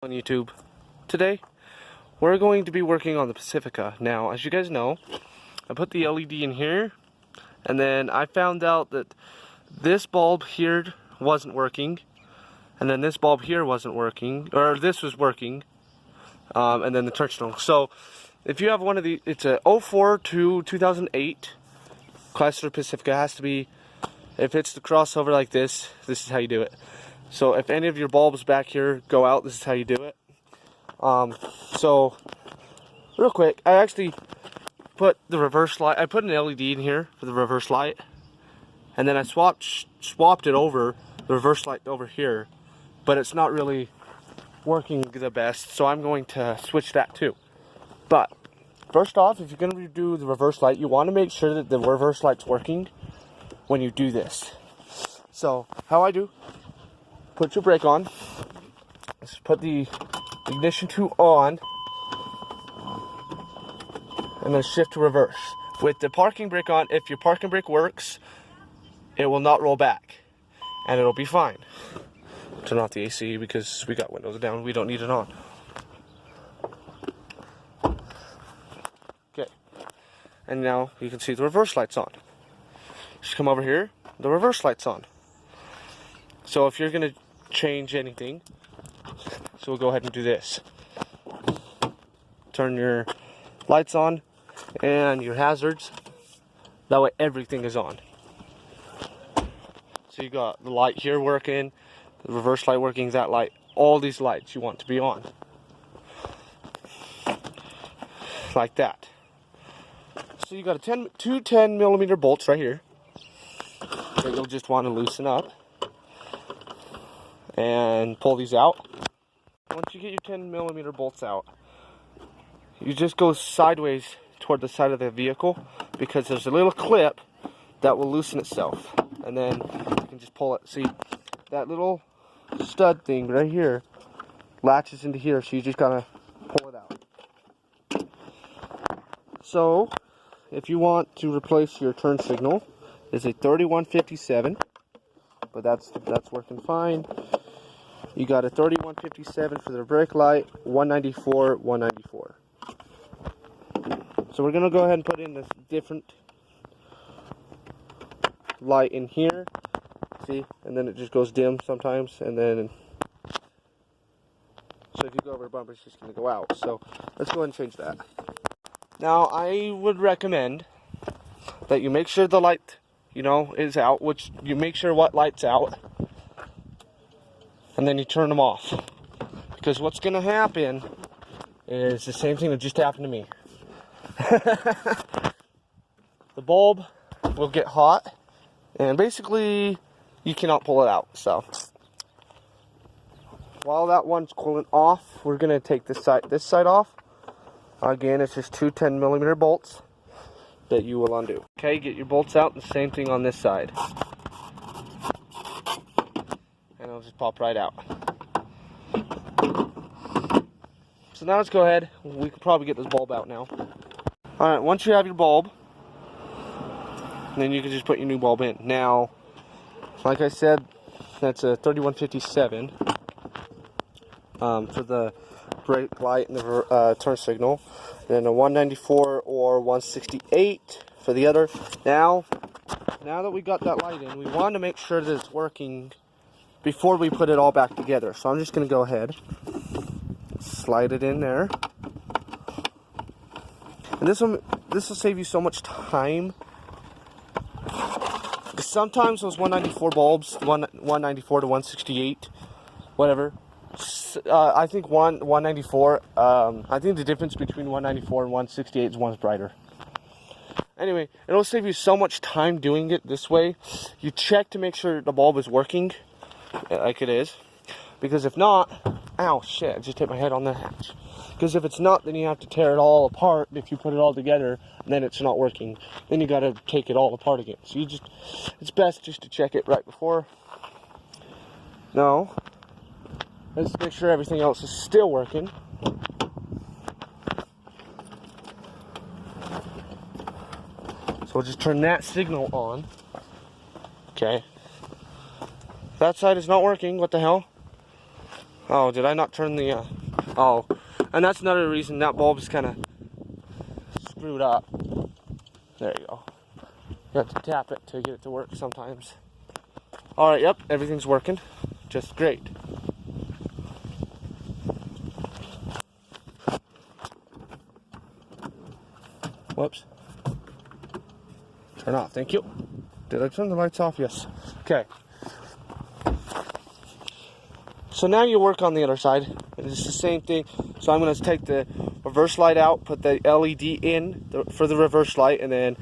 On YouTube. Today we're going to be working on the Pacifica. Now, as you guys know, I put the LED in here, and then I found out that this bulb here wasn't working, and then this bulb here wasn't working, or this was working, and then the turn signal. So if you have one of the, it's a 04 to 2008 Chrysler Pacifica. It has to be, if it's the crossover like this is how you do it. So if any of your bulbs back here go out, this is how you do it. So real quick, I actually put the reverse light. I put an LED in here for the reverse light, and then I swapped it over the reverse light over here, but it's not really working the best. So I'm going to switch that too. But first off, if you're going to do the reverse light, you want to make sure that the reverse light's working when you do this. So how I do. Put your brake on. Let's put the ignition to on, and then shift to reverse. With the parking brake on, if your parking brake works, it will not roll back, and it'll be fine. Turn off the AC because we got windows down. We don't need it on. Okay, and now you can see the reverse light's on. Just come over here. The reverse light's on. So if you're gonna change anything, so we'll go ahead and do this. Turn your lights on and your hazards. That way everything is on. So you got the light here working, the reverse light working, that light, all these lights you want to be on. Like that. So you got two 10mm bolts right here that you'll just want to loosen up and pull these out. Once you get your 10mm bolts out, you just go sideways toward the side of the vehicle, because there's a little clip that will loosen itself, and then you can just pull it. See, that little stud thing right here latches into here, so you just gotta pull it out. So if you want to replace your turn signal, it's a 3157, but that's working fine. You got a 3157 for the brake light, 194, 194. So we're gonna go ahead and put in this different light in here. See, and then it just goes dim sometimes, and then so if you go over a bumper, it's just gonna go out. So let's go ahead and change that. Now I would recommend that you make sure the light, is out, which you make sure what light's out, and then you turn them off. Because what's going to happen is the same thing that just happened to me. The bulb will get hot, and basically you cannot pull it out. So while that one's cooling off, we're going to take this side off. Again, it's just two 10mm bolts that you will undo. Okay, get your bolts out, and the same thing on this side. And it'll just pop right out. So now let's go ahead. We can probably get this bulb out now. Alright, once you have your bulb, then you can just put your new bulb in. Now, like I said, that's a 3157 for the brake light and the turn signal. And then a 194 or 168 for the other. Now that we got that light in, we want to make sure that it's working before we put it all back together. So I'm just going to go ahead, slide it in there. And this will save you so much time. Sometimes those 194 bulbs, 194 to 168, whatever. I think 194. I think the difference between 194 and 168 is one's brighter. Anyway, it'll save you so much time doing it this way. You check to make sure the bulb is working, like it is, because if not, ow, shit! I just hit my head on the hatch. Because if it's not, then you have to tear it all apart. If you put it all together, and then it's not working, then you got to take it all apart again. So it's best just to check it right before. Now, let's make sure everything else is still working. So we'll just turn that signal on. Okay. That side is not working. What the hell? Oh, did I not turn the, oh, and that's another reason that bulb is kind of screwed up. There you go. You have to tap it to get it to work sometimes. Alright, yep, everything's working. Just great. Whoops. Turn off, thank you. Did I turn the lights off? Yes. Okay. So now you work on the other side, and it's the same thing. So I'm going to take the reverse light out, put the LED in for the reverse light, and then,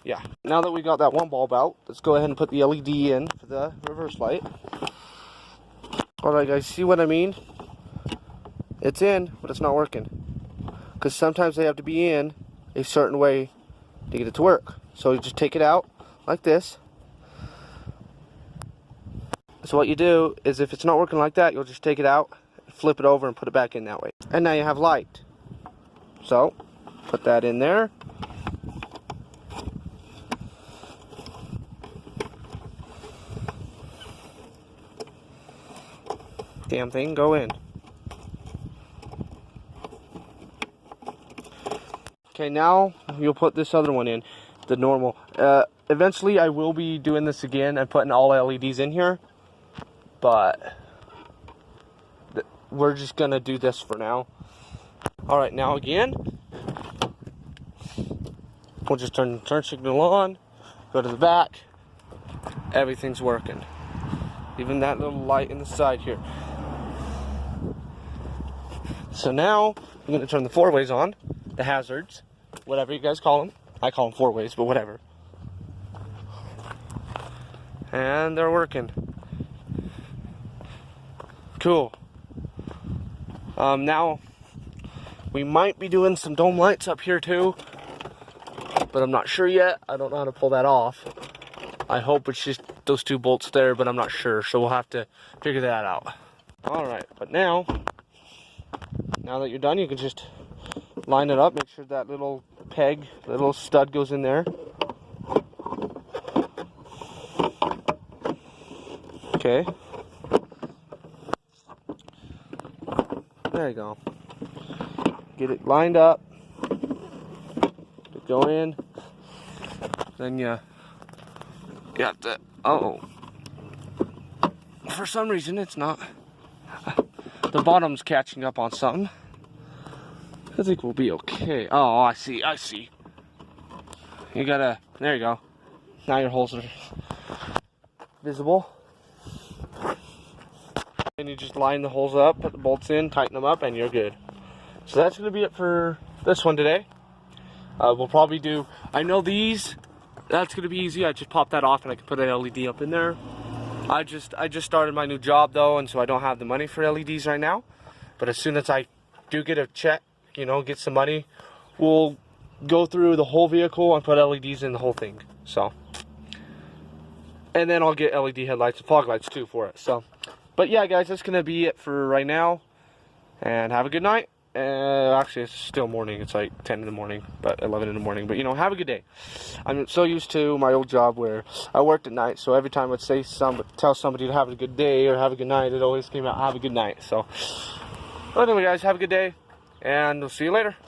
yeah. Now that we got that one bulb out, let's go ahead and put the LED in for the reverse light. Alright guys, see what I mean? It's in, but it's not working. Because sometimes they have to be in a certain way to get it to work. So you just take it out like this. So what you do is, if it's not working like that, you'll just take it out, flip it over, and put it back in that way. And now you have light. So, put that in there. Damn thing, go in. Okay, now you'll put this other one in, the normal. Eventually I will be doing this again and putting all LEDs in here. But we're just gonna do this for now. Alright, now again, we'll just turn the turn signal on, go to the back, everything's working. Even that little light in the side here. So now, I'm gonna turn the 4-ways on, the hazards, whatever you guys call them. I call them 4-ways, but whatever. And they're working. Cool. Now we might be doing some dome lights up here too, but I'm not sure yet. I don't know how to pull that off. I hope it's just those 2 bolts there, but I'm not sure, so we'll have to figure that out. Alright, but now that you're done, you can just line it up, make sure that little peg, little stud goes in there. Okay. There you go. Get it lined up. Go in. Then you have to. Oh. For some reason, it's not. The bottom's catching up on something. I think we'll be okay. Oh, I see. You gotta. There you go. Now your holes are visible. And you just line the holes up, put the bolts in, tighten them up, and you're good. So that's going to be it for this one today. We'll probably do, I know these, that's going to be easy. I just pop that off and I can put an LED up in there. I just started my new job though, and so I don't have the money for LEDs right now. But as soon as I do get a check, you know, get some money, we'll go through the whole vehicle and put LEDs in the whole thing. So, and then I'll get LED headlights and fog lights too for it. So. But yeah, guys, that's going to be it for right now. And have a good night. Actually, it's still morning. It's like 10 in the morning, but 11 in the morning. But, you know, have a good day. I'm so used to my old job where I worked at night. So every time I'd tell somebody to have a good day or have a good night, it always came out, have a good night. So, well, anyway, guys, have a good day. And we'll see you later.